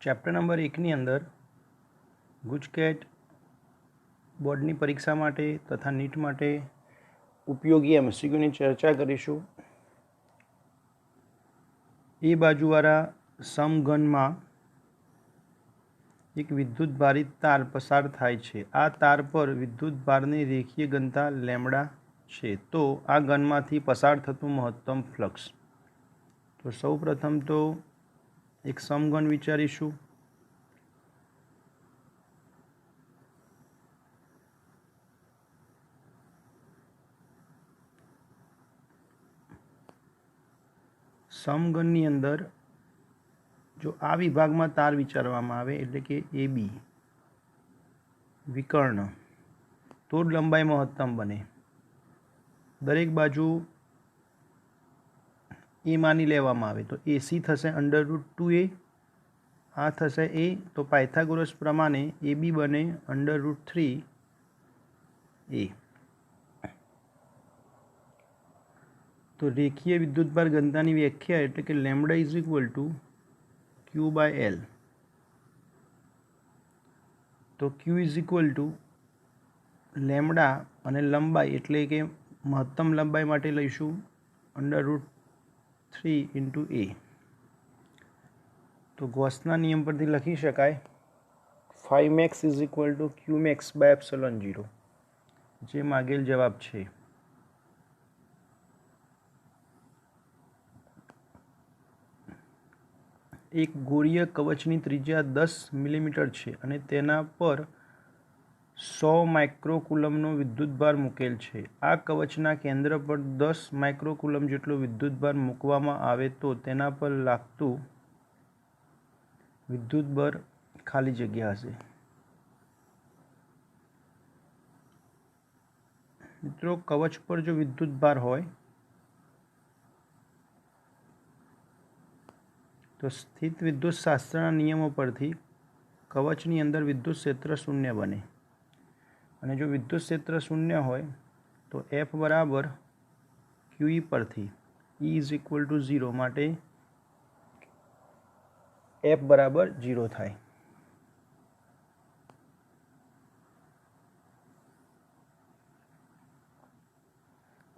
Chapter number 1 ની અંદર ગુજકેટ બોર્ડની પરીક્ષા માટે તથા નીટ માટે ઉપયોગી એમસીક્યુની ચર્ચા કરીશું। એ બાજુવાળા સમઘનમાં એક વિદ્યુત ભારિત તાર પસાર થાય છે। આ તાર પર વિદ્યુત ભારની રેખીય ઘનતા લેમ્બડા છે। તો આ ઘનમાંથી પસાર થતું મહત્તમ ફ્લક્સ। તો સૌપ્રથમ તો એક સમઘન વિચારીશું। समघननी अंदर जो आ विभाग में तार विचारवामां आवे एटले के ए बी विकर्ण तो लंबाई महत्तम बने। दरेक बाजू ए मानी लेवामां आवे तो ए सी थशे √2a, आ थशे ए तो पायथागोरस प्रमाणे ए बी बने √3a। तो रेखीय विद्युतभार घनतानी व्याख्या एटले के लेम्बडा = Q/L। तो Q = लेम्बडा अने लंबाई एटले के महत्तम लंबाई माटे लईशुं √3 × a। तो गॉसना नियम परथी लखी शकाय phi-max = Qmax/ε0 जे मागेल जवाब छे। एक गोळीय कवचनी त्रिज्या 10 मिलीमीटर है और तेना पर 100 माइक्रोकूलमनो विद्युतभार मुकेल है। आ कवचना केंद्र पर 10 माइक्रोकूलम जेटलो विद्युतभार मूकवामां आवे तो तेना पर लागतुं विद्युतभार खाली जग्या हशे। मित्रों, कवच पर जो विद्युतभार होय तो स्थित विद्युत शास्त्रना नियमों परथी कवचनी अंदर विद्युत क्षेत्र शून्य बने और जो विद्युत क्षेत्र शून्य होय तो F बराबर QE परथी E = 0 माटे F बराबर 0 थाय।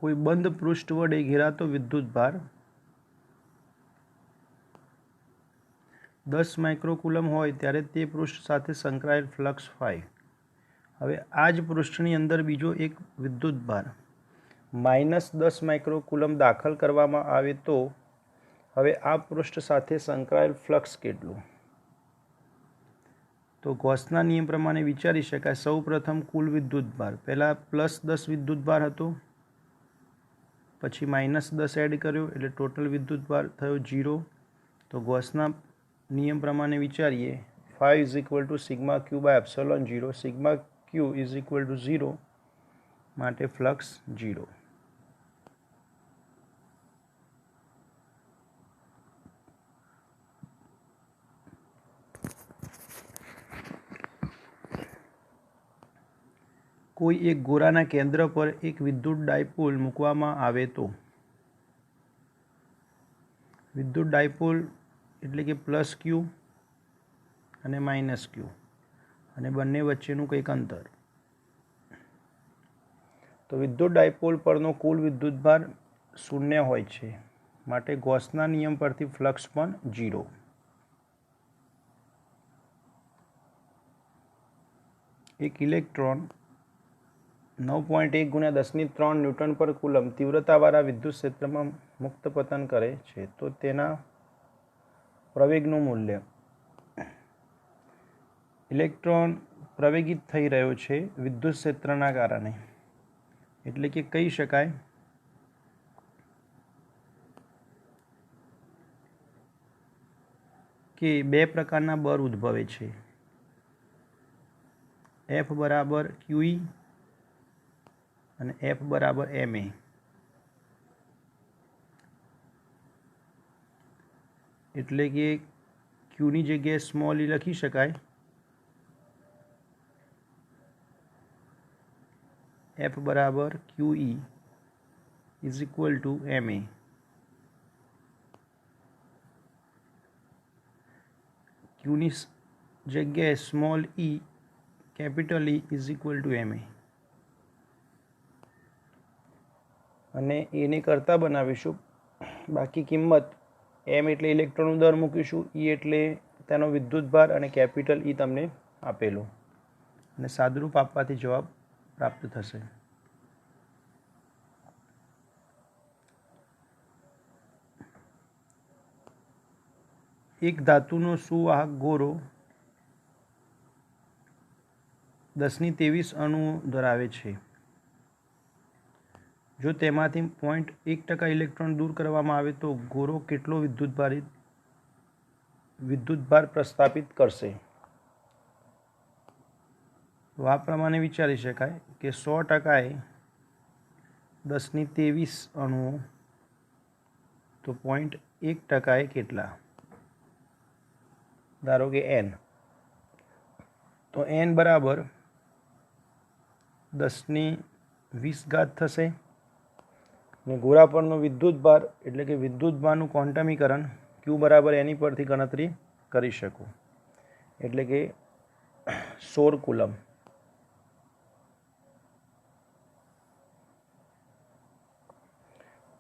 कोई बंद पृष्ठ वडे घेरातो विद्युतभार 10 माइक्रोकूलम होय त्यारे ते पृष्ठ साथे संकळायेल फ्लक्स फाई। हवे आज पृष्ठनी अंदर बीजो एक विद्युतभार -10 माइक्रोकूलम दाखल करवामां आवे तो हवे आ पृष्ठ साथे संकळायेल फ्लक्स केटलुं। तो गॉसना नियम प्रमाणे विचारी शकाय। सौ प्रथम कुल विद्युतभार पहला +10 विद्युतभार हतो, पछी -10 एड कर्यो एटले टोटल विद्युतभार थयो 0। तो गॉसना नियम प्रमाणे विचारीए phi = σQ/ε0, σQ = 0 माटे फ्लक्स 0। कोई एक गोराना केंद्र पर एक विद्युत डायपोल मूकवामां आवे तो विद्युत डायपोल एटले के +Q અને -Q અને બંને વચ્ચેનું કંઈક અંતર। તો વિદ્યુત ડાયપોલ પરનો કુલ વિદ્યુતભાર 0 હોય છે માટે ગોસના નિયમ પરથી ફ્લક્સ પણ 0। એક ઇલેક્ટ્રોન 9.1 × 10³ ન્યૂટન પર કુલમ तीव्रतावाળા વિદ્યુત ક્ષેત્રમાં મુક્ત પતન કરે છે તો તેના પ્રવેગનું મૂલ્ય। इलेक्ट्रॉन प्रवेगित थई रह्यो छे विद्युत क्षेत्रना कारणे एटले के कही शकाय के बे प्रकारना बळ उद्भवे छे। F बराबर QE और F बराबर MA। एटले के Q नी जग्याए स्मॉल e लखी शकाय F बराबर QE = MA। ક્યુની જગ્યાએ small E capital E is equal to M A, અને એને કરતાં બનાવીશું બાકી કિંમત એમ એટલે ઇલેક્ટ્રોનનો દર મૂકીશું, ઈ એટલે તેનો વિદ્યુતભાર અને કેપિટલ ઈ તમને આપેલું, અને સાદુરૂપ આપવાથી જવાબ પ્રાપ્ત થશે. એક ધાતુનો સુવાહક ગોળો 1023 અણુઓ ધરાવે છે. જો તેમાંથી 0.1% ઇલેક્ટ્રોન દૂર કરવામાં આવે તો ગોળો કેટલો વિદ્યુતભાર પ્રસ્થાપિત કરશે? તો આ પ્રમાણે વિચારી શકાય કે 100% 1023 અણુઓ, તો 0.1% કેટલા? ધારો કે n, તો n બરાબર 10⁻20 થશે, અને ગોળા પરનો વિદ્યુતભાર એટલે કે વિદ્યુતભારનું ક્વોન્ટમીકરણ Q બરાબર એની પરથી ગણતરી કરી શકો, એટલે કે 16 કુલમ.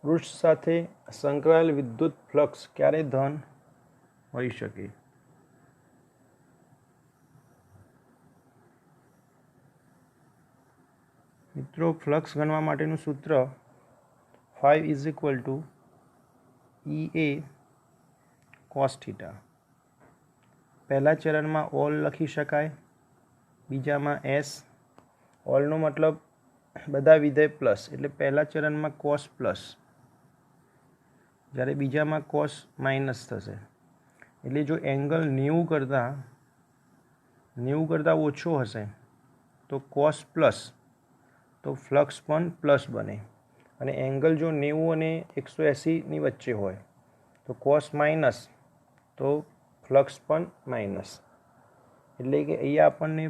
પૃષ્ઠ સાથે સંકળાયેલ વિદ્યુત ફ્લક્સ ક્યારે ધન હોઈ શકે? મિત્રો, ફ્લક્સ ગણવા માટેનું સૂત્ર 5 is equal two EA cos theta. પહેલા ચરણમાં ઓલ લખી શકાય, બીજામાં S. ઓલનો મતલબ બધા વિધેય પ્લસ, એટલે પહેલા ચરણમાં કોસ પ્લસ, જ્યારે બીજામાં કોસ માઇનસ થશે. એટલે જો એંગલ 90 કરતાં ઓછો હશે તો કોસ પ્લસ, તો ફ્લક્સ પણ પ્લસ બને, અને એંગલ જો 90 અને 180ની વચ્ચે હોય તો કોસ માઇનસ, તો ફ્લક્સ પણ માઇનસ. એટલે કે અહીંયા આપણને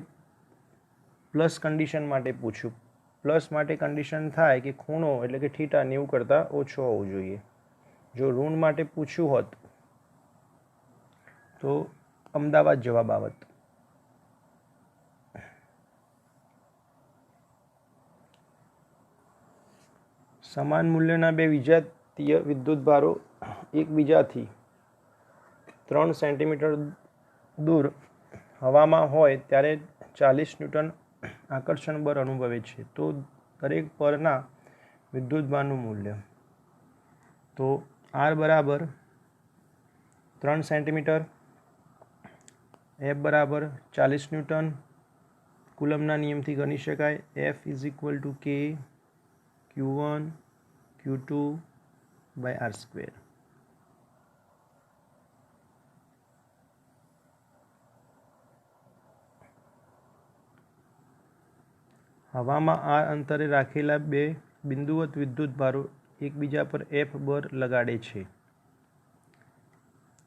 પ્લસ કન્ડિશન માટે પૂછ્યું. પ્લસ માટે કન્ડિશન થાય કે ખૂણો એટલે કે થીટા 90 કરતાં ઓછો હોવો જોઈએ. જો ઋણ માટે પૂછ્યું હોત તો અમદાવાદ જવાબ આવત. સમાન મૂલ્યના બે વિજાતીય વિદ્યુતભારો એકબીજાથી 3 સેન્ટીમીટર દૂર હવામાં હોય ત્યારે 40 ન્યૂટન આકર્ષણ બળ અનુભવે છે. તો દરેક પરના વિદ્યુતભારનું મૂલ્ય, તો R બરાબર 3 સેન્ટીમીટર, F બરાબર 40 ન્યૂટન, કુલમના નિયમથી ગણી શકાય. F is equal two K Q1 Q2 by R². હવામાં R અંતરે રાખેલા બે બિંદુવત વિદ્યુતભારો એકબીજા પર F બળ લગાડે છે.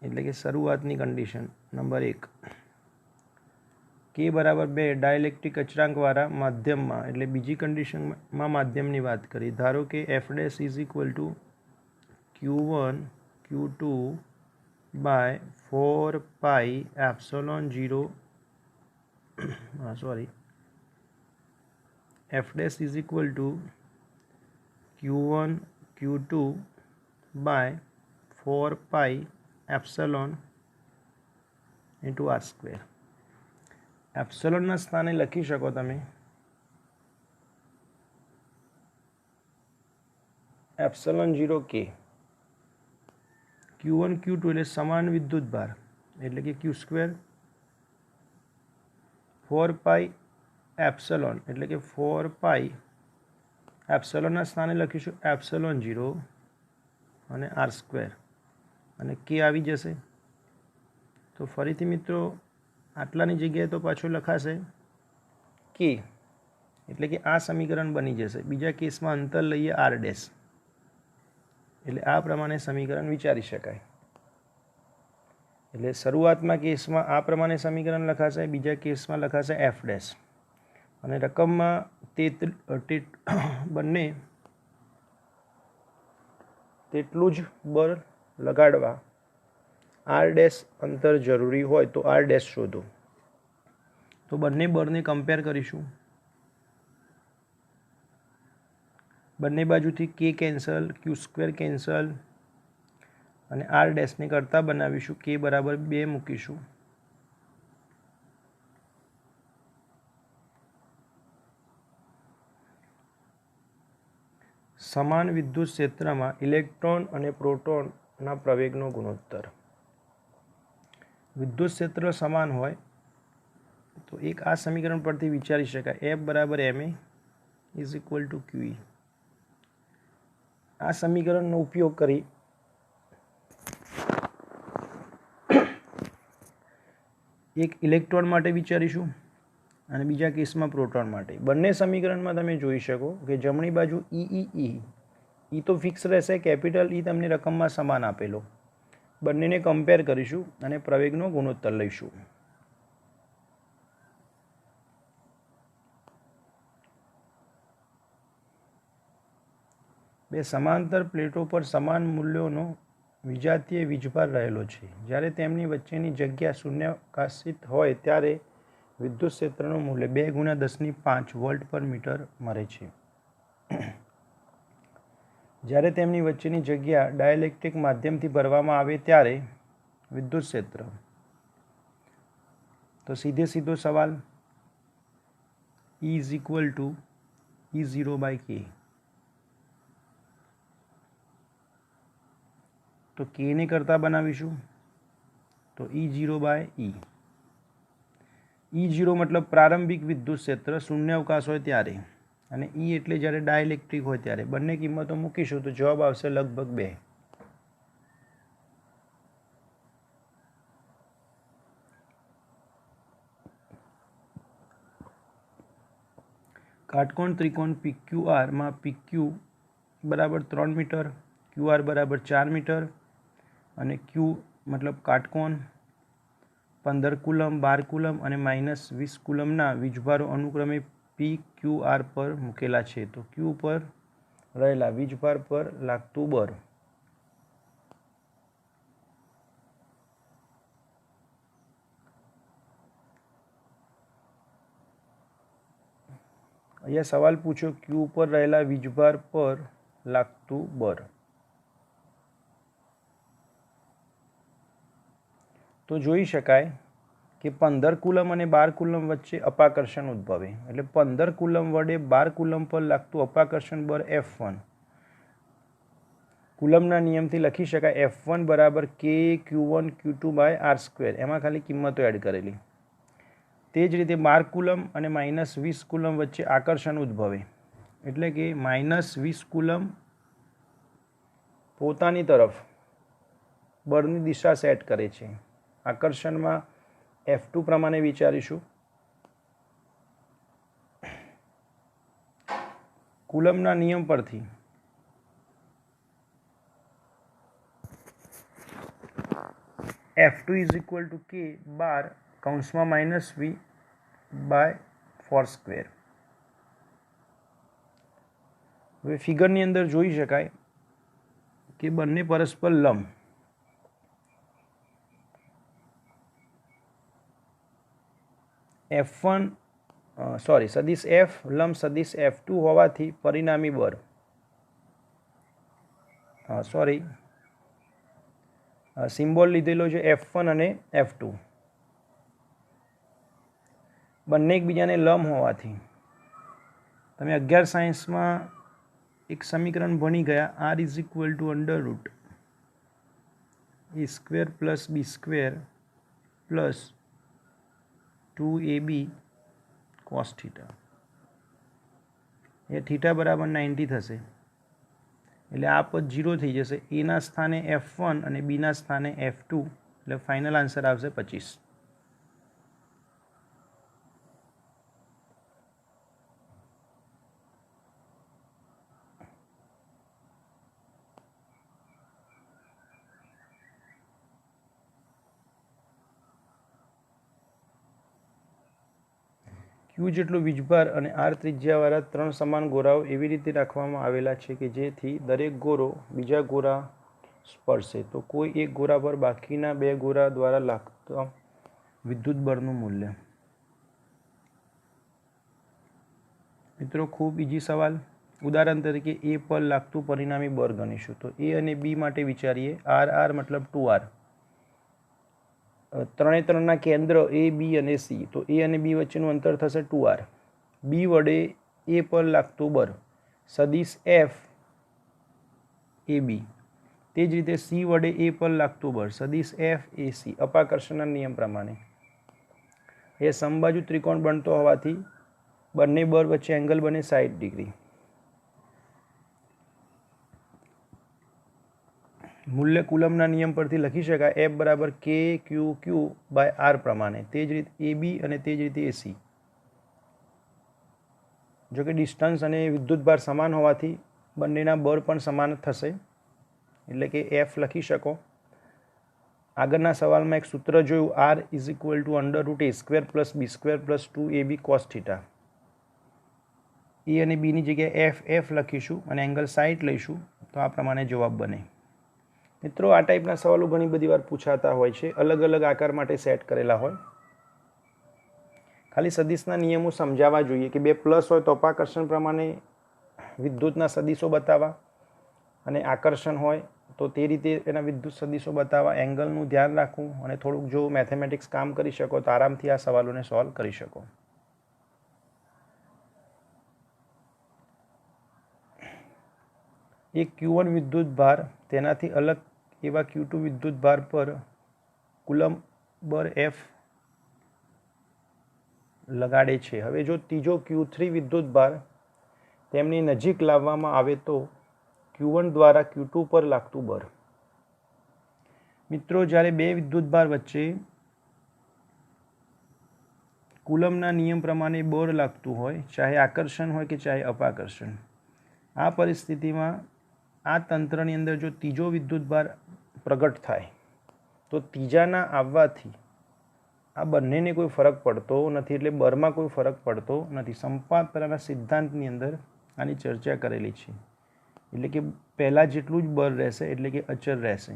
એટલે કે શરૂઆતની કન્ડિશન નંબર 1, K બરાબર 2 ડાયલેક્ટ્રિક અચળાંકવાળા માધ્યમમાં, એટલે બીજી કન્ડિશનમાં માધ્યમની વાત કરી. ધારો કે F' is equal to Q1 Q2 by 4πε0 F' is equal to Q1 Q2 by 4πε into R². એપ્સલોનના સ્થાને લખી શકો તમે ε0 K. Q1 Q2 એટલે સમાન વિદ્યુતભાર, એટલે કે Q². 4πε એટલે કે 4π, એપ્સલોનના સ્થાને લખીશું ε0 અને R², અને K આવી જશે. તો ફરીથી મિત્રો આટલાની જગ્યાએ તો પાછું લખાશે K, એટલે કે આ સમીકરણ બની જશે. બીજા કેસમાં અંતર લઈએ R', એટલે આ પ્રમાણે સમીકરણ વિચારી શકાય. એટલે શરૂઆતમાં કેસમાં આ પ્રમાણે સમીકરણ લખાશે, બીજા કેસમાં લખાશે F', અને રકમમાં બંને તેટલું જ બળ લગાડવા આર ડેશ અંતર જરૂરી હોય તો આર ડેશ શોધો. તો બંને બળને કમ્પેર કરીશું. બંને બાજુથી કે કેન્સલ, ક્યુ સ્ક્વેર કેન્સલ અને આર ડેશને કરતા બનાવીશું. કે બરાબર 2 મૂકીશું. સમાન વિદ્યુત ક્ષેત્રમાં ઇલેક્ટ્રોન અને પ્રોટોનના પ્રવેગનો ગુણોત્તર. વિદ્યુત ક્ષેત્ર સમાન હોય તો એક આ સમીકરણ પરથી વિચારી શકાય, F બરાબર ma is equal two QE. આ સમીકરણનો ઉપયોગ કરી એક ઇલેક્ટ્રોન માટે વિચારીશું અને બીજા કેસમાં પ્રોટોન માટે. બંને સમીકરણમાં તમે જોઈ શકો કે જમણી બાજુ ઈ તો ફિક્સ રહેશે, કેપિટલ ઈ તમને રકમમાં સમાન આપેલો. બંનેને કમ્પેર કરીશું અને પ્રવેગનો ગુણોત્તર લઈશું. બે સમાંતર પ્લેટો પર સમાન મૂલ્યોનો વિજાતીય વીજભાર રહેલો છે. જ્યારે તેમની વચ્ચેની જગ્યા શૂન્યાવકાશિત હોય ત્યારે વિદ્યુત ક્ષેત્રનું મૂલ્ય 2 × 10⁵ વોલ્ટ પર મીટર મળે છે. જ્યારે તેમની વચ્ચેની જગ્યા ડાઇલેક્ટ્રિક માધ્યમથી ભરવામાં આવે ત્યારે વિદ્યુત ક્ષેત્ર. તો સીધો સવાલ, E is equal two E0/K. તો K ને કરતા બનાવીશું તો E0/E. E0 મતલબ પ્રારંભિક વિદ્યુત ક્ષેત્ર શૂન્યાવકાશ હોય ત્યારે, અને E એટલે જ્યારે ડાઇલેક્ટ્રિક હોય ત્યારે. બંને કિંમતો મૂકીશું તો જવાબ આવશે લગભગ 2. કાટકોણ ત્રિકોણ PQR માં PQ બરાબર 3 મીટર, QR બરાબર 4 મીટર અને Q મતલબ કાટકોણ 15 કુલમ, 12 કુલમ અને -20 કુલમના વીજભારો અનુક્રમે PQR પર મૂકેલા છે. તો Q પર રહેલા વીજભાર પર લાગતું બળ. અહીંયા સવાલ પૂછ્યો Q પર રહેલા વીજભાર પર લાગતું બળ. તો જોઈ શકાય કે 15 કુલમ અને 12 કુલમ વચ્ચે અપાકર્ષણ ઉદ્ભવે. એટલે 15 કુલમ વડે 12 કુલમ પર લાગતું અપાકર્ષણ બળ F1. કુલમના નિયમથી લખી શકાય F1 બરાબર KQ1 Q2/R². એમાં ખાલી કિંમતો એડ કરેલી. તે જ રીતે 12 કુલમ અને -20 કુલમ વચ્ચે આકર્ષણ ઉદ્ભવે. એટલે કે -20 કુલમ પોતાની તરફ બળની દિશા સેટ કરે છે. આકર્ષણમાં F2 પ્રમાણે વિચારીશું. કુલમના નિયમ પરથી F2 is equal two K બાર કૌંસમાં -V/4². હવે ફિગરની અંદર જોઈ શકાય કે બંને પરસ્પર લંબ. સદિશ F લંબ સદિશ F2 હોવાથી પરિણામી બળ સિમ્બોલ લીધેલો છે F1 અને F2. બંને એકબીજાને લંબ હોવાથી તમે 11 સાયન્સમાં એક સમીકરણ ભણી ગયા, R is equal two √ A² + B² + 2AB cos θ. એ θ બરાબર 90 થશે. એટલે આ પદ 0 થઈ જશે. A ના સ્થાને F1 અને B ના સ્થાને F2. એટલે ફાઇનલ આન્સર આવશે 25. Q જેટલો વીજભાર અને R ત્રિજ્યાવાળા 3 સમાન ગોળાઓ એવી રીતે રાખવામાં આવેલા છે કે જેથી દરેક ગોળો બીજા ગોળા સ્પર્શે તો કોઈ એક ગોળા પર બાકીના બે ગોળા દ્વારા લાગતા વિદ્યુત બળનું મૂલ્ય. મિત્રો ખૂબ ઇઝી સવાલ. ઉદાહરણ તરીકે એ પર લાગતું પરિણામી બળ ગણીશું. તો એ અને બી માટે વિચારીએ. આર મતલબ 2R. ત્રણના કેન્દ્ર એ બી અને સી. તો એ અને બી વચ્ચેનું અંતર થશે 2R. બી વડે એ પર લાગતું બળ સદિશ એફ એ બી. તે જ રીતે સી વડે એ પર લાગતું બળ સદિશ એફ એ સી. અપાકર્ષણના નિયમ પ્રમાણે એ સમબાજુ ત્રિકોણ બનતો હોવાથી બંને બળ વચ્ચે એંગલ બને 60 ડિગ્રી. મૂલ્ય કુલમના નિયમ પરથી લખી શકાય એફ બરાબર કે ક્યુ ક્યુ બાય આર પ્રમાણે. તે જ રીતે એ બી અને તે જ રીતે એસી. જો કે ડિસ્ટન્સ અને વિદ્યુતભાર સમાન હોવાથી બંનેના બળ પણ સમાન થશે, એટલે કે એફ લખી શકો. આગળના સવાલમાં એક સૂત્ર જોયું, R is equal to √a² + b² + 2ab cos θ. A અને બીની જગ્યાએ એફ લખીશું અને એંગલ 60 લઈશું તો આ પ્રમાણે જવાબ બને. મિત્રો આ ટાઈપના સવાલો ઘણી બધી વાર પૂછાતા હોય છે, અલગ અલગ આકાર માટે સેટ કરેલા હોય. ખાલી સદિશના નિયમો સમજાવવા જોઈએ કે બે પ્લસ હોય તો અપાકર્ષણ પ્રમાણે વિદ્યુતના સદિશો બતાવવા, અને આકર્ષણ હોય તો તે રીતે એના વિદ્યુત સદિશો બતાવવા. એંગલનું ધ્યાન રાખવું અને થોડુંક જો મેથેમેટિક્સ કામ કરી શકો તો આરામથી આ સવાલોને સોલ્વ કરી શકો. એક Q1 વિદ્યુત ભાર તેનાથી અલગ એવા Q2 વિદ્યુત ભાર પર કુલમ બળ F લગાડે છે. હવે જો ત્રીજો Q3 વિદ્યુત ભાર તેમની નજીક લાવવામાં આવે તો Q1 દ્વારા Q2 પર લાગતું બળ. મિત્રો જ્યારે બે વિદ્યુતભાર વચ્ચે કુલમના નિયમ પ્રમાણે બળ લાગતું હોય, ચાહે આકર્ષણ હોય કે ચાહે અપાકર્ષણ, આ પરિસ્થિતિમાં આ તંત્રની અંદર જો ત્રીજો વિદ્યુતભાર પ્રગટ થાય તો ત્રીજાના આવવાથી આ બંનેને કોઈ ફરક પડતો નથી, એટલે બળમાં કોઈ ફરક પડતો નથી. સંપાતના સિદ્ધાંતની અંદર આની ચર્ચા કરેલી છે. એટલે કે પહેલાં જેટલું જ બળ રહેશે, એટલે કે અચળ રહેશે.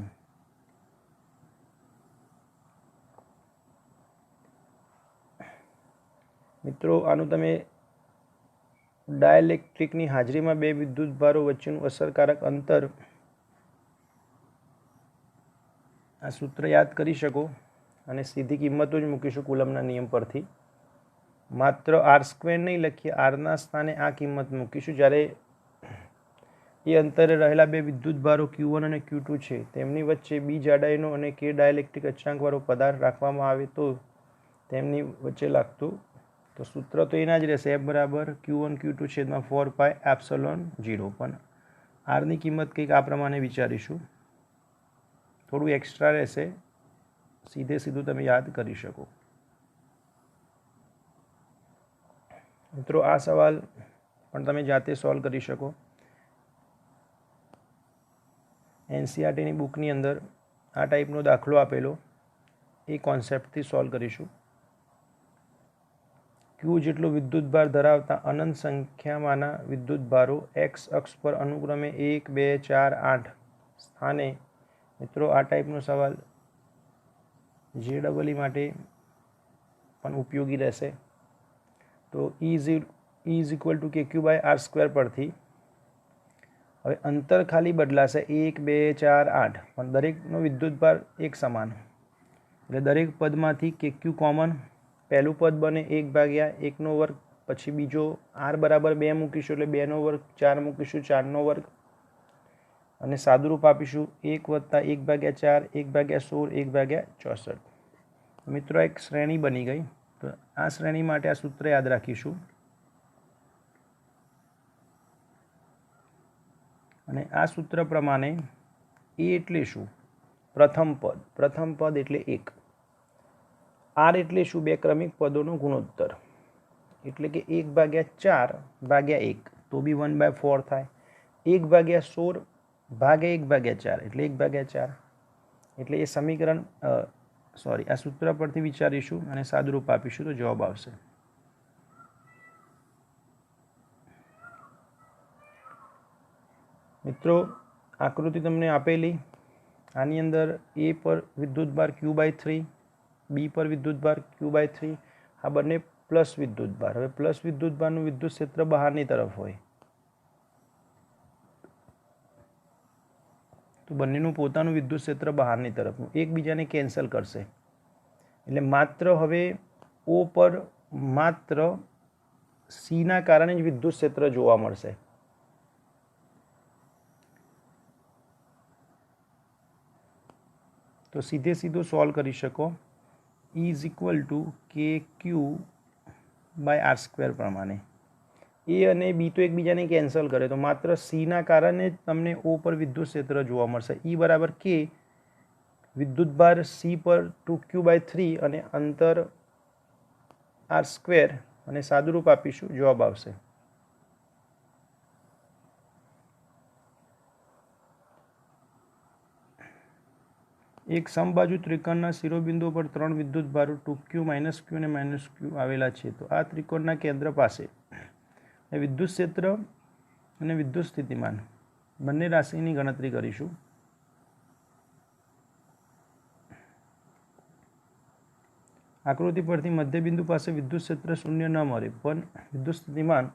મિત્રો આનું તમે ડાયલેક્ટ્રિકની હાજરીમાં બે વિદ્યુતભારો વચ્ચેનું અસરકારક અંતર આ સૂત્ર યાદ કરી શકો અને સીધી કિંમતો જ મૂકીશું કુલમના નિયમ પરથી. માત્ર r² નહીં લખીએ, આરના સ્થાને આ કિંમત મૂકીશું. જ્યારે એ અંતરે રહેલા બે વિદ્યુતભારો Q1 અને Q2 છે તેમની વચ્ચે બી જાડાઈનો અને કે ડાયલેક્ટ્રિક અચળાંકવાળો પદાર્થ રાખવામાં આવે તો તેમની વચ્ચે લાગતું, તો સૂત્ર તો એના જ રહેશે, F બરાબર Q1 Q2 છેદમાં 4πε0. પણ આરની કિંમત કંઈક આ પ્રમાણે વિચારીશું, થોડું એક્સ્ટ્રા રહેશે, સીધું તમે યાદ કરી શકો. મિત્રો આ સવાલ પણ તમે જાતે સોલ્વ કરી શકો. NCERTની બુકની અંદર આ ટાઈપનો દાખલો આપેલો, એ કોન્સેપ્ટથી સોલ્વ કરીશું. Q જેટલો વિદ્યુતભાર ધરાવતા અનંત સંખ્યામાંના વિદ્યુતભારો એક્સ અક્ષ પર અનુક્રમે 1, 2, 4, 8 સ્થાને. મિત્રો આ ટાઈપનો સવાલ JEE માટે પણ ઉપયોગી રહેશે. તો E is equal two KQ/R² પરથી હવે અંતર ખાલી બદલાશે 1, 2, 4, 8, પણ દરેકનો વિદ્યુતભાર એક સમાન, એટલે દરેક પદમાંથી KQ કોમન. પહેલું પદ બને 1/1/2, પછી બીજો R બરાબર 2 મૂકીશું એટલે 2/2, 4 મૂકીશું 4/2, અને સાદુરૂપ આપીશું 1 + 1/4, 1/16, 1/64. મિત્રો એક શ્રેણી બની ગઈ. તો આ શ્રેણી માટે આ સૂત્ર યાદ રાખીશું. અને આ સૂત્ર પ્રમાણે એ એટલે શું? પ્રથમ પદ એટલે 1. R એટલે શું? બે ક્રમિક પદોનો ગુણોત્તર, એટલે કે 1/4/1, તો બી 1/4 થાય. 1/16 ભાગ્યા 1/4 એટલે 1/4. એટલે એ સમીકરણ આ સૂત્ર પરથી વિચારીશું અને સાદુરૂપ આપીશું તો જવાબ આવશે. મિત્રો આકૃતિ તમને આપેલી, આની અંદર એ પર વિદ્યુતભાર Q/3, બી પર વિદ્યુતભાર Q/3, આ બંને પ્લસ વિદ્યુતભાર. હવે પ્લસ વિદ્યુતભારનું વિદ્યુત ક્ષેત્ર બહારની તરફ હોય તો બંનેનું પોતાનું વિદ્યુત ક્ષેત્ર બહારની તરફનું એકબીજાને કેન્સલ કરશે, એટલે માત્ર હવે ઓ પર માત્ર સીના કારણે જ વિદ્યુત ક્ષેત્ર જોવા મળશે. તો સીધે સીધું સોલ્વ કરી શકો. E = KQ/R² પ્રમાણે એ અને બી તો એકબીજાને કેન્સલ કરે તો માત્ર સીના કારણે જ તમને ઓ પર વિદ્યુત ક્ષેત્ર જોવા મળશે. E = K, વિદ્યુતભાર સી પર 2Q/3 અને અંતર R², અને સાદુરૂપ આપીશું, જવાબ આવશે. એક સમબાજુ ત્રિકોણના શિરોબિંદુઓ પર 3 વિદ્યુતભારો 2Q, -Q અને -Q આવેલા છે. તો આ ત્રિકોણના કેન્દ્ર પાસે વિદ્યુત ક્ષેત્ર અને વિદ્યુત સ્થિતિમાન બંને રાશિની ગણતરી કરીશું. આકૃતિ પરથી મધ્યબિંદુ પાસે વિદ્યુત ક્ષેત્ર શૂન્ય ન મળે પણ વિદ્યુત સ્થિતિમાન,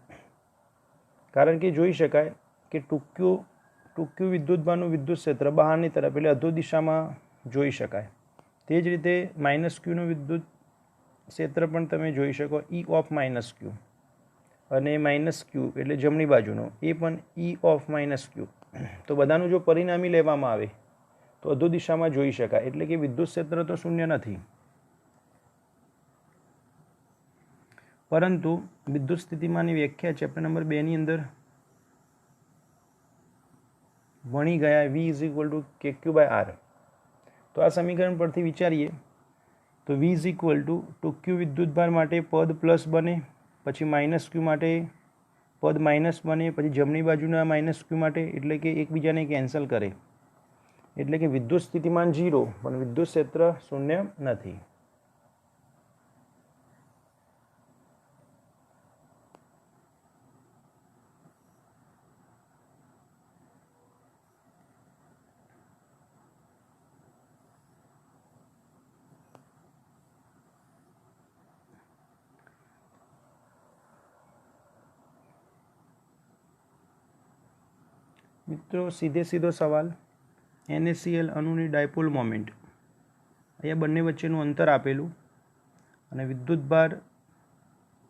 કારણ કે જોઈ શકાય કે 2Q વિદ્યુતભારનું વિદ્યુત ક્ષેત્ર બહારની તરફ એટલે અધો દિશામાં જોઈ શકાય. તે જ રીતે -Qનું વિદ્યુત ક્ષેત્ર પણ તમે જોઈ શકો, E(-Q), અને -Q એટલે જમણી બાજુનો એ પણ E(-Q). તો બધાનું જો પરિણામી લેવામાં આવે તો અધો દિશામાં જોઈ શકાય, એટલે કે વિદ્યુત ક્ષેત્ર તો શૂન્ય નથી, પરંતુ વિદ્યુત સ્થિતિમાનની વ્યાખ્યા ચેપ્ટર નંબર 2 ની અંદર ભણી ગયા. V = KQ/R. તો આ સમીકરણ પરથી વિચારીએ તો V = 2Q વિદ્યુતભાર માટે પદ પ્લસ બને, પછી -Q માટે પદ માઇનસ બને, પછી જમણી બાજુના -Q માટે, એટલે કે એકબીજાને કેન્સલ કરે, એટલે કે વિદ્યુત સ્થિતિમાન 0 પણ વિદ્યુત ક્ષેત્ર શૂન્ય નથી. મિત્રો સીધે સીધો સવાલ, NaCl અણુની ડાયપોલ મોમેન્ટ, અહીંયા બંને વચ્ચેનું અંતર આપેલું અને વિદ્યુતભાર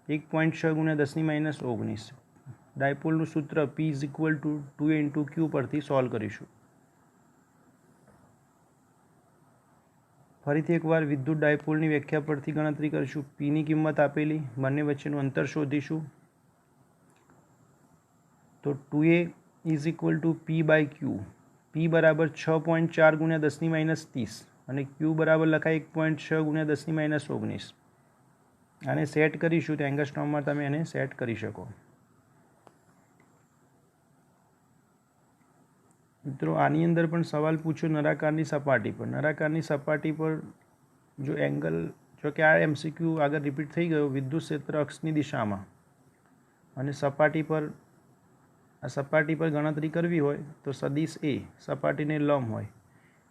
1.6 × 10−19. ડાયપોલનું સૂત્ર P = 2a × Q પરથી સોલ્વ કરીશું. ફરીથી એકવાર વિદ્યુત ડાયપોલની વ્યાખ્યા પરથી ગણતરી કરીશું. Pની કિંમત આપેલી, બંને વચ્ચેનું અંતર શોધીશું. તો 2a = P/Q. P = 6.4 × 10−30 અને Q લખાય 1.6 × 10−19. આને સેટ કરીશું તો એંગસ્ટ્રોમમાં તમે એને સેટ કરી શકો. મિત્રો આની અંદર પણ સવાલ પૂછ્યો નળાકારની સપાટી પર. નળાકારની સપાટી પર જો એંગલ, જો કે આ MCQ આગળ રિપીટ થઈ ગયો, વિદ્યુત ક્ષેત્ર અક્ષની દિશામાં અને સપાટી પર, આ સપાટી પર ગણતરી કરવી હોય તો સદિશ A સપાટીને લંબ હોય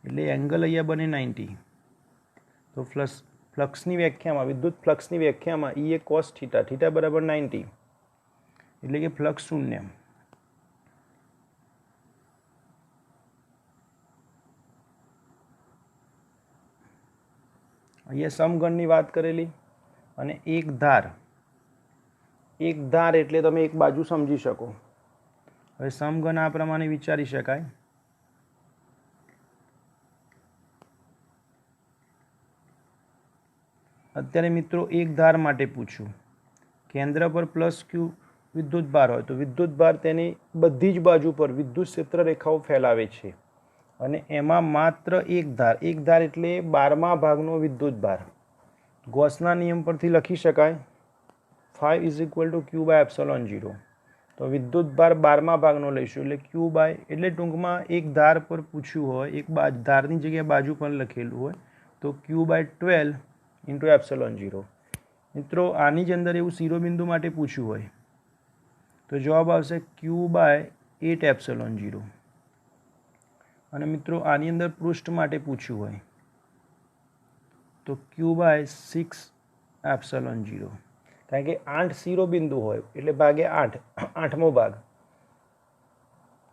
એટલે એંગલ અહીંયા બને 90. તો ફ્લક્સની વ્યાખ્યામાં, વિદ્યુત ફ્લક્સની વ્યાખ્યામાં E એ cos θ, θ = 90, એટલે કે ફ્લક્સ શૂન્ય. અહીંયા સમઘનની વાત કરેલી અને એક ધાર એટલે તમે એક બાજુ સમજી શકો. હવે સમઘન આ પ્રમાણે વિચારી શકાય. અત્યારે મિત્રો એક ધાર માટે પૂછ્યું, કેન્દ્ર પર +Q વિદ્યુતભાર હોય તો વિદ્યુતભાર તેની બધી જ બાજુ પર વિદ્યુત ક્ષેત્ર રેખાઓ ફેલાવે છે અને એમાં માત્ર એક ધાર એટલે 12મા ભાગનો વિદ્યુતભાર. ગૌસના નિયમ પરથી લખી શકાય 5 = Q/ε0. તો વિદ્યુતભાર 12મા ભાગનો લઈશું એટલે Q/ એટલે ટૂંકમાં એક ધાર પર પૂછ્યું હોય, એક ધારની જગ્યાએ બાજુ પર લખેલું હોય તો Q/12 × ε0. મિત્રો આની જ અંદર એવું શિરોબિંદુ માટે પૂછ્યું હોય તો જવાબ આવશે Q/8 ε0. અને મિત્રો આની અંદર પૃષ્ઠ માટે પૂછ્યું હોય તો Q/6ε0, કારણ કે 8 શિરોબિંદુ હોય એટલે ભાગ્યા 8, 8મો ભાગ,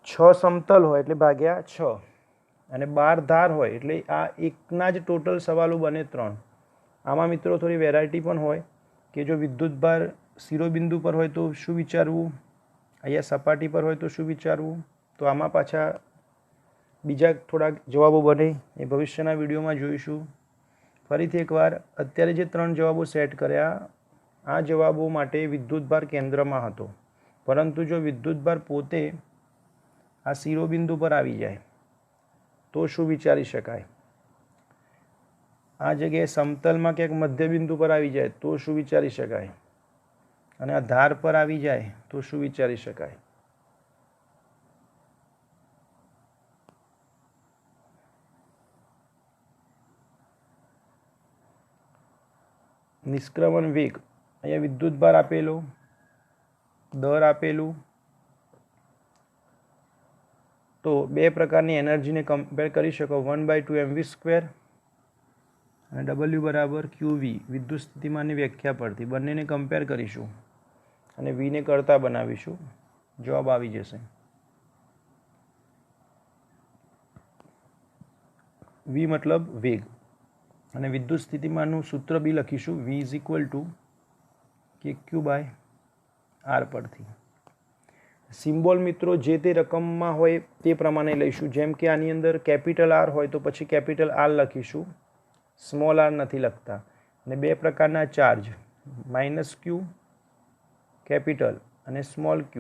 6 સમતલ હોય એટલે ભાગ્યા 6, અને 12 ધાર હોય એટલે આ એકના જ ટોટલ સવાલો બને 3. આમાં મિત્રો થોડી વેરાયટી પણ હોય કે જો વિદ્યુતભાર શિરોબિંદુ પર હોય તો શું વિચારવું, અહીંયા સપાટી પર હોય તો શું વિચારવું. તો આમાં પાછા બીજા થોડાક જવાબો બને એ ભવિષ્યના વિડીયોમાં જોઈશું. ફરીથી એકવાર અત્યારે જે 3 જવાબો સેટ કર્યા, આ જવાબો માટે વિદ્યુતભાર કેન્દ્રમાં હતો, પરંતુ જો વિદ્યુતભાર પોતે આ શિરોબિંદુ પર આવી જાય તો શું વિચારી શકાય. આ જગ્યાએ સમતલમાં ક્યાંક મધ્યબિંદુ પર આવી જાય તો શું વિચારી શકાય, અને આ ધાર પર આવી જાય તો શું વિચારી શકાય. નિષ્ક્રમણ વેગ, અહીંયા વિદ્યુતભાર આપેલો, દર આપેલું, તો બે પ્રકારની એનર્જીને કમ્પેર કરી શકો, 1/2 mv² અને W બરાબર QV વિદ્યુત સ્થિતિમાનની વ્યાખ્યા પરથી બંનેને કમ્પેર કરીશું અને વીને કરતા બનાવીશું, જવાબ આવી જશે. વી મતલબ વેગ, અને વિદ્યુત સ્થિતિમાનનું સૂત્ર બી લખીશું, V = KQ/R પરથી. સિમ્બોલ મિત્રો જે તે રકમમાં હોય તે પ્રમાણે લઈશું. જેમ કે આની અંદર કેપિટલ R હોય તો પછી કેપિટલ R લખીશું, સ્મોલ r નથી લખતા. અને બે પ્રકારના ચાર્જ, -Q કેપિટલ અને સ્મોલ q.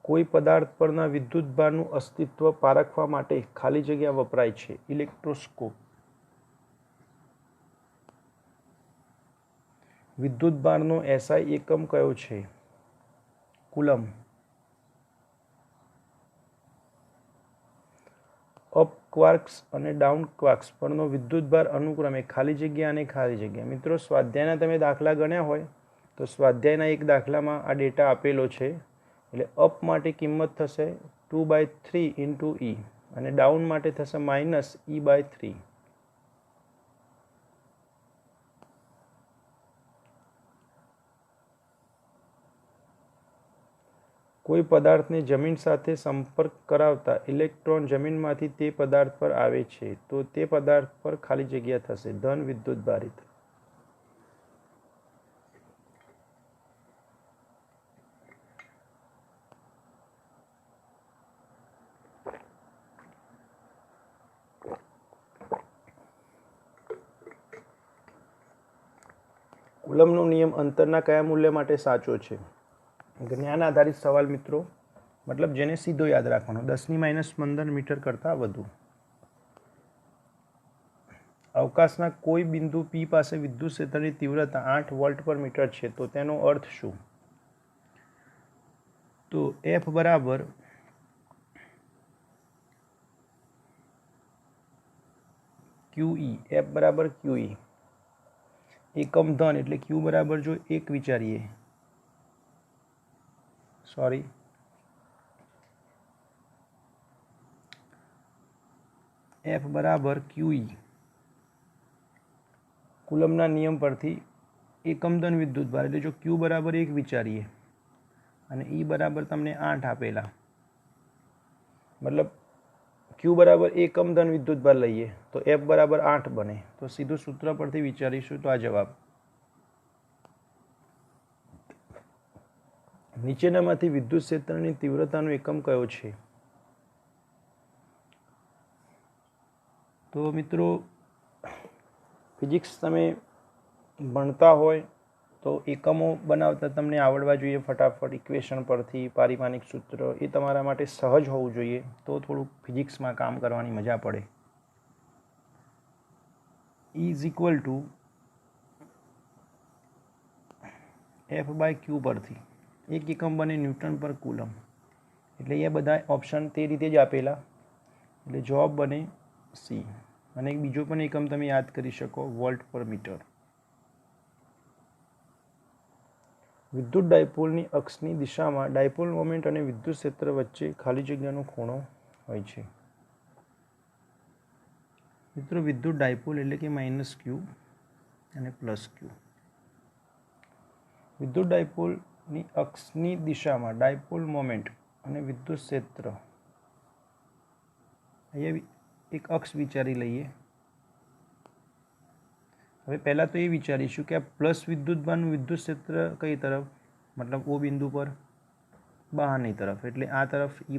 કોઈ પદાર્થ પરના વિદ્યુતભારનું અસ્તિત્વ પારખવા માટે ખાલી જગ્યા વપરાય છે, ઇલેક્ટ્રોસ્કોપ. વિદ્યુતભારનો SI એકમ કયો છે, કુલમ. અપ ક્વાર્ક્સ અને ડાઉન ક્વાર્ક્સ પરનો વિદ્યુતભાર અનુક્રમે ખાલી જગ્યા અને ખાલી જગ્યા. મિત્રો સ્વાધ્યાયના તમે દાખલા ગણ્યા હોય તો સ્વાધ્યાયના એક દાખલામાં આ ડેટા આપેલો છે. એટલે અપ માટે કિંમત થશે 2/3 × E અને ડાઉન માટે થશે -E/3. કોઈ પદાર્થને જમીન સાથે સંપર્ક કરાવતા ઇલેક્ટ્રોન જમીનમાંથી તે પદાર્થ પર આવે છે તો તે પદાર્થ પર ખાલી જગ્યા થશે, ધન વિદ્યુતભારિત. કુલમનો નિયમ અંતરના કયા મૂલ્ય માટે સાચો છે. જ્ઞાન આધારિત સવાલ મિત્રો, મતલબ જેને સીધો યાદ રાખવાનો, 10⁻15 મીટર કરતાં વધુ. અવકાશના કોઈ બિંદુ P પાસે વિદ્યુત ક્ષેત્રની તીવ્રતા 8 વોલ્ટ/મીટર છે તો તેનો અર્થ શું. તો F બરાબર QE, F બરાબર QE. એકમ ધન એટલે Q બરાબર જો 1 વિચારીએ, સોરી, F બરાબર QE કુલમના નિયમ પરથી એકમ ધન વિદ્યુતભાર એટલે જો Q બરાબર 1 વિચારીએ અને E બરાબર તમને 8 આપેલા, મતલબ Q બરાબર એકમ ધન વિદ્યુતભાર લઈએ તો F બરાબર 8 બને. તો સીધું સૂત્ર પરથી વિચારીશું તો આ જવાબ. નીચેનામાંથી વિદ્યુત ક્ષેત્રની તીવ્રતાનો એકમ કયો છે. તો મિત્રો ફિઝિક્સ તમે ભણતા હોય તો એકમો બનાવતા તમને આવડવા જોઈએ ફટાફટ, ઇક્વેશન પરથી, પારિમાણિક સૂત્ર, એ તમારા માટે સહજ હોવું જોઈએ તો થોડુંક ફિઝિક્સમાં કામ કરવાની મજા પડે. E = F/Q પરથી એક એકમ બને ન્યૂટન પર કુલમ, એટલે એ બધા ઓપ્શન તે રીતે જ આપેલા, એટલે જવાબ બને C. અને એક બીજો પણ એકમ તમે યાદ કરી શકો, વોલ્ટ/મીટર. વિદ્યુત ડાયપોલની અક્ષની દિશામાં ડાયપોલ મોમેન્ટ અને વિદ્યુત ક્ષેત્ર વચ્ચે ખાલી જગ્યાનો ખૂણો હોય છે. મિત્રો વિદ્યુત ડાયપોલ એટલે કે -q અને +q. વિદ્યુત ડાયપોલની અક્ષની દિશામાં ડાયપોલ મોમેન્ટ અને વિદ્યુત ક્ષેત્ર, અહીંયા એક અક્ષ વિચારી લઈએ. હવે પહેલાં તો એ વિચારીશું કે આ પ્લસ વિદ્યુતભારનું વિદ્યુત ક્ષેત્ર કઈ તરફ, મતલબ ઓ બિંદુ પર બહારની તરફ, એટલે આ તરફ E+.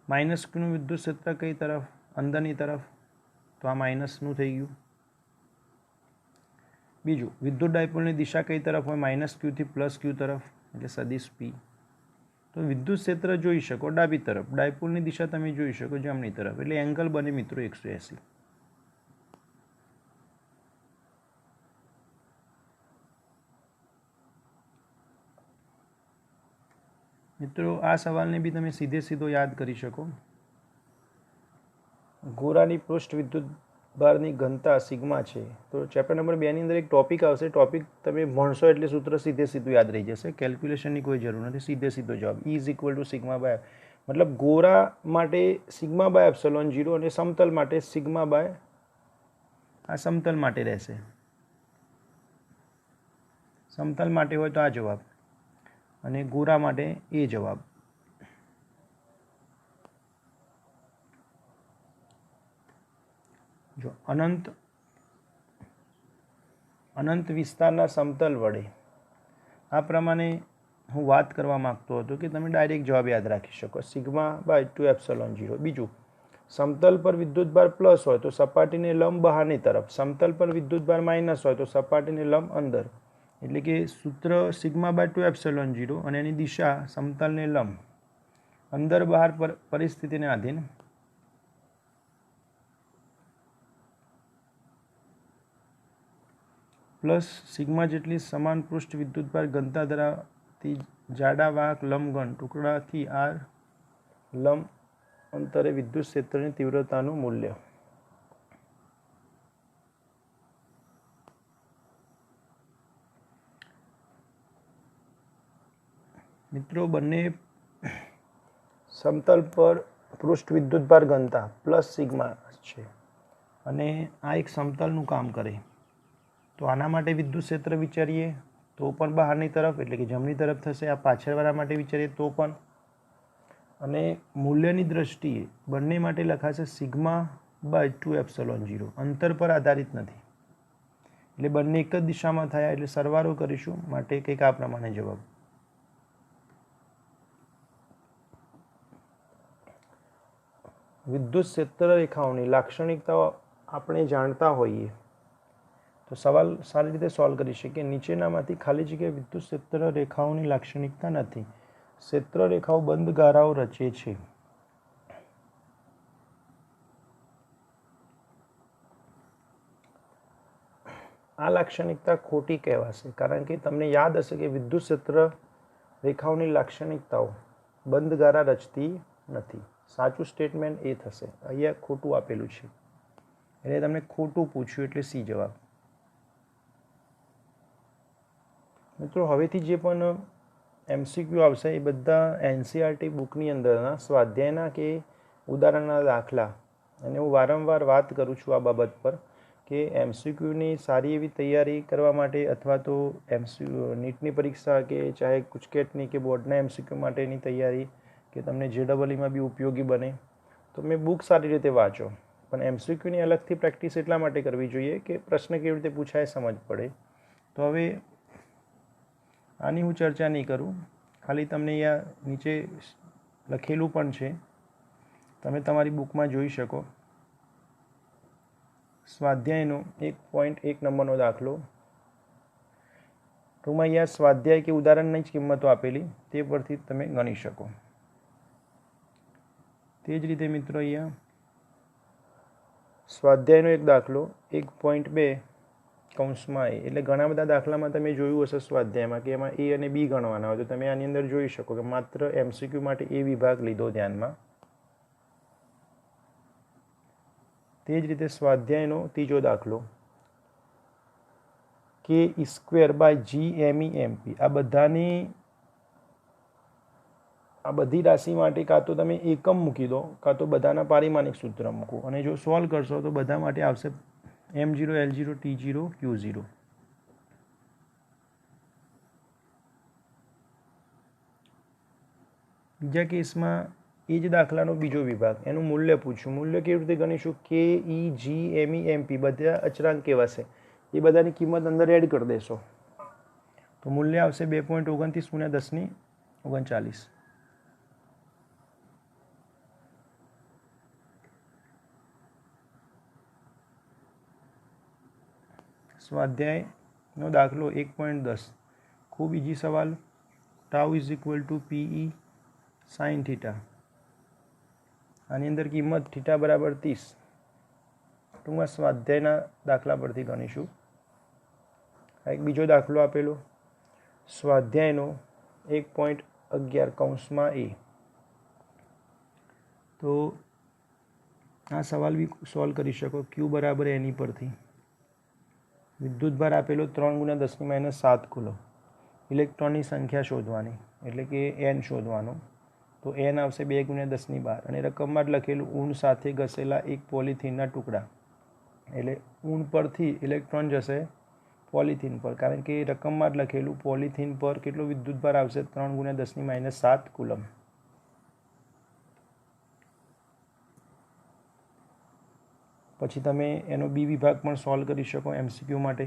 -qનું વિદ્યુત ક્ષેત્ર કઈ તરફ, અંદરની તરફ, તો આ માઇનસનું થઈ ગયું. બીજું, વિદ્યુત ડાયપોલની દિશા કઈ તરફ હોય, -q થી +q તરફ, એટલે સદિશ P. તો વિદ્યુત ક્ષેત્ર જોઈ શકો ડાબી તરફ, ડાયપોલની દિશા તમે જોઈ શકો જમણી તરફ, એટલે એંગલ બને મિત્રો 180. મિત્રો આ સવાલને બી તમે સીધો યાદ કરી શકો. ગોળાની પૃષ્ઠ વિદ્યુત ભારની ઘનતા સિગ્મા છે. તો ચેપ્ટર નંબર 2 ની અંદર એક ટોપિક આવશે, ટોપિક તમે ભણશો એટલે સૂત્ર સીધું યાદ રહી જશે, કેલ્ક્યુલેશનની કોઈ જરૂર નથી, સીધો જવાબ E = σ/, મતલબ ગોળા માટે σ/ε0 અને સમતલ માટે σ/, આ સમતલ માટે રહેશે, સમતલ માટે હોય તો આ જવાબ, અને ગોળા માટે એ જવાબ. જો અનંત વિસ્તારના સમતલ વડે, આ પ્રમાણે હું વાત કરવા માંગતો હતો કે તમે ડાયરેક્ટ જવાબ યાદ રાખી શકો, σ/2ε0. બીજું, સમતલ પર વિદ્યુતભાર પ્લસ હોય તો સપાટીને લંબ બહારની તરફ, સમતલ પર વિદ્યુતભાર માઇનસ હોય તો સપાટીને લંબ અંદર, એટલે કે સૂત્ર σ/2ε0 અને એની દિશા સમતલને લંબ, અંદર બહાર પરિસ્થિતિને આધીન. પ્લસ સિગ્મા જેટલી સમાન પૃષ્ઠ વિદ્યુતભાર ઘનતા ધરાવતી જાડા વાહક લંબઘન ટુકડાથી r લંબ અંતરે વિદ્યુત ક્ષેત્રની તીવ્રતાનું મૂલ્ય. મિત્રો બંને સમતલ પર પૃષ્ઠ વિદ્યુતભાર ઘનતા પ્લસ સિગ્મા છે અને આ એક સમતલનું કામ કરે, તો આના માટે વિદ્યુત ક્ષેત્ર વિચારીએ તો પણ બહારની તરફ, એટલે કે જમણી તરફ થશે. આ પાછળવાળા માટે વિચારીએ તો પણ, અને મૂલ્યની દ્રષ્ટિએ બંને માટે લખાશે σ/2ε0, અંતર પર આધારિત નથી, એટલે બંને એક જ દિશામાં થયા, એટલે સરવાળો કરીશું, માટે કંઈક આ પ્રમાણે જવાબ. વિદ્યુત ક્ષેત્ર રેખાઓની લાક્ષણિકતાઓ આપણે જાણતા હોઈએ તો સવાલ સારી રીતે સોલ્વ કરી શકીએ. નીચેનામાંથી ખાલી જગ્યા વિદ્યુત ક્ષેત્ર રેખાઓની લાક્ષણિકતા નથી. ક્ષેત્ર રેખાઓ બંધ ગારાઓ રચે છે. આ લાક્ષણિકતા ખોટી કહેવાશે, કારણ કે તમને યાદ હશે કે વિદ્યુત ક્ષેત્ર રેખાઓની લાક્ષણિકતાઓ બંધ ગારા રચતી નથી. સાચું સ્ટેટમેન્ટ એ થશે. અહીંયા ખોટું આપેલું છે, એટલે તમને ખોટું પૂછ્યું, એટલે સી જવાબ. મિત્રો હવેથી જે પણ MCQ આવશે એ બધા NCERT બુકની અંદરના સ્વાધ્યાયના કે ઉદાહરણના દાખલા, અને હું વારંવાર વાત કરું છું આ બાબત પર કે MCQની સારી એવી તૈયારી કરવા માટે, અથવા તો નીટની પરીક્ષા કે ચાહે ગુજકેટની કે બોર્ડના MCQ માટેની તૈયારી, કે તમને JEEમાં બી ઉપયોગી બને, તો મેં બુક સારી રીતે વાંચો. પણ MCQની અલગથી પ્રેક્ટિસ એટલા માટે કરવી જોઈએ કે પ્રશ્ન કેવી રીતે પૂછાય સમજ પડે. તો હવે આની હું ચર્ચા નહીં કરું, ખાલી તમને અહીંયા નીચે લખેલું પણ છે, તમે તમારી બુકમાં જોઈ શકો. સ્વાધ્યાયનો 1.1 નંબરનો દાખલો, ટૂંકમાં અહીંયા સ્વાધ્યાય કે ઉદાહરણની જ કિંમતો આપેલી, તે પરથી તમે ગણી શકો. તે જ રીતે મિત્રો અહીંયા સ્વાધ્યાયનો એક દાખલો 1.2 કૌંસમાં એ, એટલે ઘણા બધા દાખલામાં તમે જોયું હશે સ્વાધ્યાયમાં કે એમાં A અને B ગણવાના હોય, તો તમે આની અંદર જોઈ શકો કે માત્ર MCQ માટે એ વિભાગ લીધો ધ્યાનમાં. તે જ રીતે સ્વાધ્યાયનો ત્રીજો દાખલો કે સ્ક્વેર બાય GME MP। આ બધી રાશિ માટે કાં તો તમે એકમ મૂકી દો, કાં તો બધાના પારિમાણિક સૂત્ર મૂકો, અને જો સોલ્વ કરશો તો બધા માટે આવશે M0 L0 T0 Q0। બીજા કેસમાં એ જ દાખલાનો બીજો વિભાગ, એનું મૂલ્ય પૂછ્યું। મૂલ્ય કેવી રીતે ગણીશું? KE GME MP બધા અચળાંક કેવા છે એ બધાની કિંમત અંદર એડ કરી દેશો તો મૂલ્ય આવશે 2.29 × 10⁻39। સ્વાધ્યાયનો દાખલો 1.10 ખૂબ ઇઝી સવાલ। τ = PE sin θ। આની અંદર કિંમત θ = 30। ટૂંકમાં સ્વાધ્યાયના દાખલા પરથી ગણીશું। આ એક બીજો દાખલો આપેલો સ્વાધ્યાયનો 1.11 કૌંસમાં A। તો આ સવાલ બી સોલ્વ કરી શકો। Q = N પરથી વિદ્યુતભાર આપેલો 3 × 10⁻7 કુલમ। ઇલેક્ટ્રોનની સંખ્યા શોધવાની, એટલે કે N શોધવાનો। તો N આવશે 2 × 10⁻12 અને રકમમાં જ લખેલું ઊન સાથે ઘસેલા એક પોલિથીનના ટુકડા, એટલે ઊન પરથી ઇલેક્ટ્રોન જશે પોલિથીન પર, કારણ કે રકમમાં જ લખેલું પોલિથીન પર કેટલો વિદ્યુતભાર આવશે? 3 × 10⁻7 કુલમ। પછી તમે એનો બી વિભાગ પણ સોલ્વ કરી શકો MCQ માટે।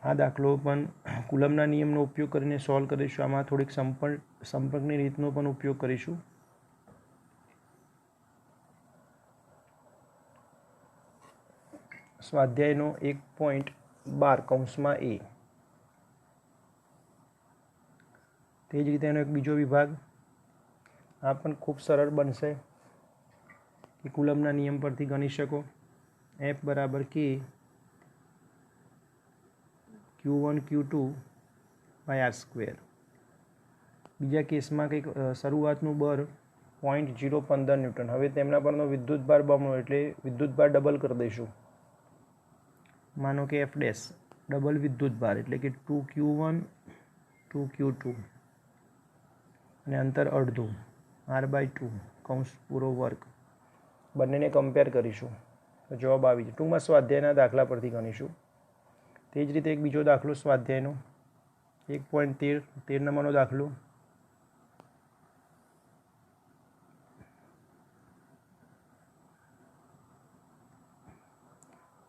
આ દાખલો પણ કુલમના નિયમનો ઉપયોગ કરીને સોલ્વ કરીશું। આમાં થોડીક સંપર્કની રીતનો પણ ઉપયોગ કરીશું। સ્વાધ્યાયનો 1.12 કૌંસમાં A। તે જ રીતે એનો એક બીજો વિભાગ, આ પણ ખૂબ સરળ બનશે કે કુલમના નિયમ પરથી ગણી શકો। F = K Q1 Q2/R²। બીજા કેસમાં કંઈક શરૂઆતનું બળ 0.015 ન્યૂટન। હવે તેમના પરનો વિદ્યુતભાર બમણો, એટલે વિદ્યુતભાર ડબલ કરી દઈશું। માનો કે F' ડબલ વિદ્યુતભાર, એટલે કે 2Q1 2Q2 અને અંતર અડધું R/2 કૌંસ પૂરો વર્ગ। બંનેને કમ્પેર કરીશું તો જવાબ આવી જાય। ટૂંકમાં સ્વાધ્યાયના દાખલા પરથી ગણીશું। તે જ રીતે એક બીજો દાખલો સ્વાધ્યાયનો 1.13 નંબરનો દાખલો।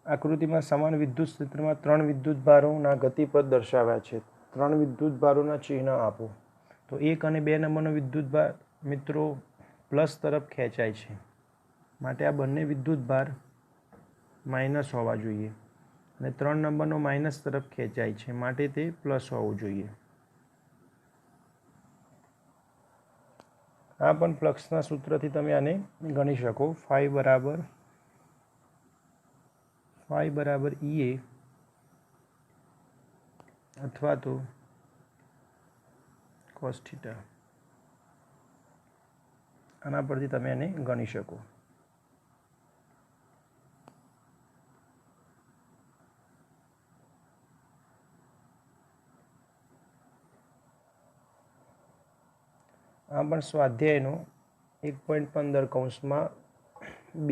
આકૃતિમાં સમાન વિદ્યુત ક્ષેત્રમાં 3 વિદ્યુતભારોના ગતિપથ દર્શાવ્યા છે। 3 વિદ્યુતભારોના ચિહ્ન આપો। તો 1 અને 2 નંબરનો વિદ્યુતભાર મિત્રો પ્લસ તરફ ખેંચાય છે, માટે આ બંને વિદ્યુતભાર માઇનસ હોવા જોઈએ, અને 3 નંબરનો માઇનસ તરફ ખેંચાય છે, માટે તે પ્લસ હોવું જોઈએ। આ પણ ફ્લક્સના સૂત્રથી તમે આને ગણી શકો। phi = EA અથવા તો cos θ। આના પરથી તમે એને ગણી શકો। આ પણ સ્વાધ્યાયનો 1.15 કૌંસમાં B।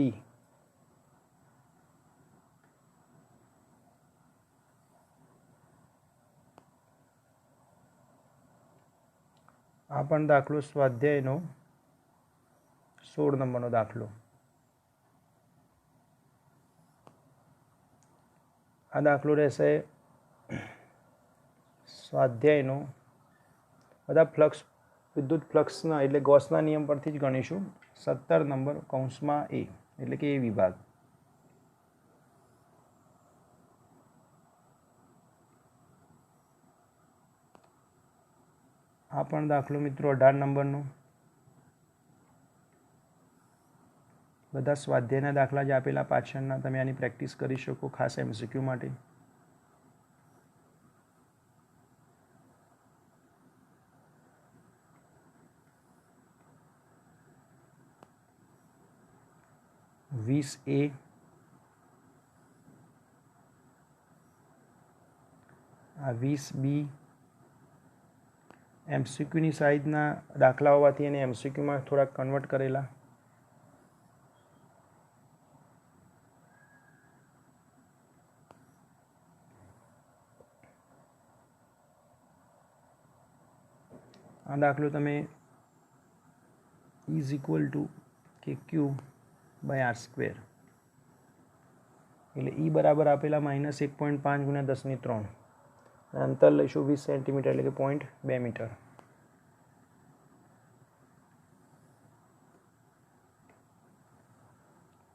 આ પણ દાખલો સ્વાધ્યાયનો 16 નંબરનો દાખલો। આ દાખલો રહેશે સ્વાધ્યાયનો, બધા વિદ્યુત ફ્લક્સના એટલે ગૌસના નિયમ પરથી જ ગણીશું। 17 નંબર કૌંસમાં A, એટલે કે એ વિભાગ। આ પણ દાખલો મિત્રો 18 નંબરનો। બધા સ્વાધ્યાયના દાખલા જ આપેલા પાછળના, તમે આની પ્રેક્ટિસ કરી શકો ખાસ MCQ માટે। 20A, આ 20B. MCQની સાઈઝના દાખલા હોવાથી એને MCQમાં થોડાક કન્વર્ટ કરેલા. આ દાખલો તમે ઇઝ ઇક્વલ ટુ KQ/R², એટલે E બરાબર આપેલા -1.5 × 10⁻³ અંતર લઈશું 20 સેન્ટીમીટર, એટલે કે 0.2 મીટર.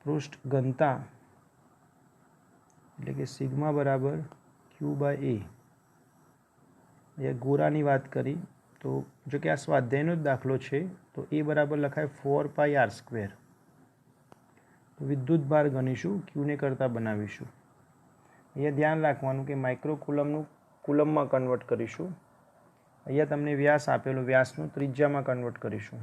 પૃષ્ઠ ઘનતા એટલે કે સિગ્મા બરાબર Q/A. એ ગોરાની વાત કરી તો જો કે આ સ્વાધ્યાયનો જ દાખલો છે તો એ બરાબર લખાય 4πr². તો વિદ્યુત ભાર ગણીશું, ક્યુને કરતાં બનાવીશું. અહીંયા ધ્યાન રાખવાનું કે માઇક્રો કુલમનું કુલમમાં કન્વર્ટ કરીશું. અહીંયા તમને વ્યાસ આપેલો, વ્યાસનું ત્રિજ્યામાં કન્વર્ટ કરીશું.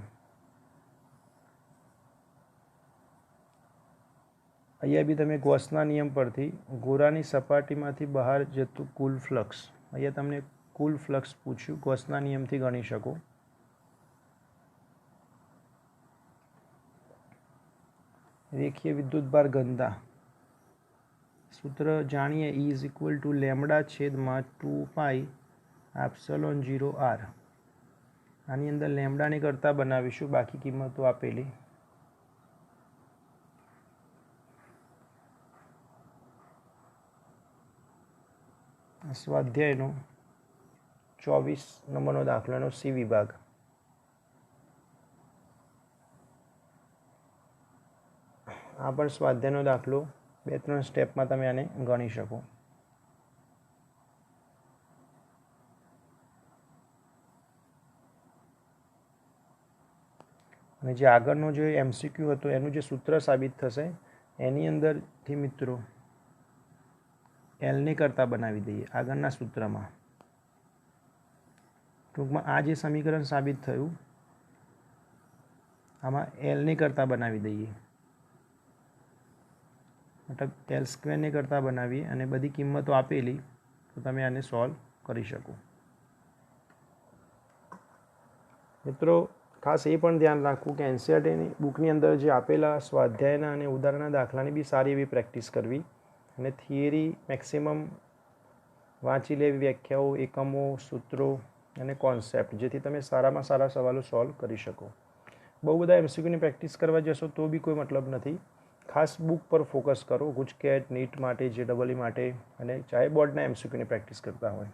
અહીંયા બી તમે ગોસના નિયમ પરથી ગોરાની સપાટીમાંથી બહાર જતું કુલ ફ્લક્સ, અહીંયા તમને કુલ ફ્લક્સ પૂછ્યું, ગોસના નિયમથી ગણી શકો. રેખીય વિદ્યુતભાર ઘનતા સૂત્ર જાણીએ, E = λ/2πε0r. આની અંદર લેમડાને કરતાં બનાવીશું, બાકી કિંમતો આપેલી. સ્વાધ્યાયનો 24 નંબરનો દાખલાનો C વિભાગ. આ પણ સ્વાધ્યાયનો દાખલો, 2-3 સ્ટેપમાં તમે આને ગણી શકો. અને જે આગળનો જે MCQ હતો એનું જે સૂત્ર સાબિત થશે એની અંદરથી મિત્રો L ને કરતાં બનાવી દઈએ આગળના સૂત્રમાં. ટૂંકમાં આ જે સમીકરણ સાબિત થયું આમાં L ને કરતાં બનાવી દઈએ, મતલબ L² ને કરતાં બનાવીએ અને બધી કિંમતો આપેલી તો તમે આને સોલ્વ કરી શકો. મિત્રો ખાસ એ પણ ધ્યાન રાખવું કે NCERTની બુકની અંદર જે આપેલા સ્વાધ્યાયના અને ઉદાહરણના દાખલાની બી સારી એવી પ્રેક્ટિસ કરવી અને થિયરી મેક્સિમમ વાંચી લેવી, વ્યાખ્યાઓ, એકમો, સૂત્રો અને કોન્સેપ્ટ, જેથી તમે સારામાં સારા સવાલો સોલ્વ કરી શકો. બહુ બધા MCQની પ્રેક્ટિસ કરવા જશો તો બી કોઈ મતલબ નથી. ખાસ બુક પર ફોકસ કરો, ગુજકેટ, નીટ માટે, JEE માટે, અને ચાહે બોર્ડના MCQની પ્રેક્ટિસ કરતા હોય.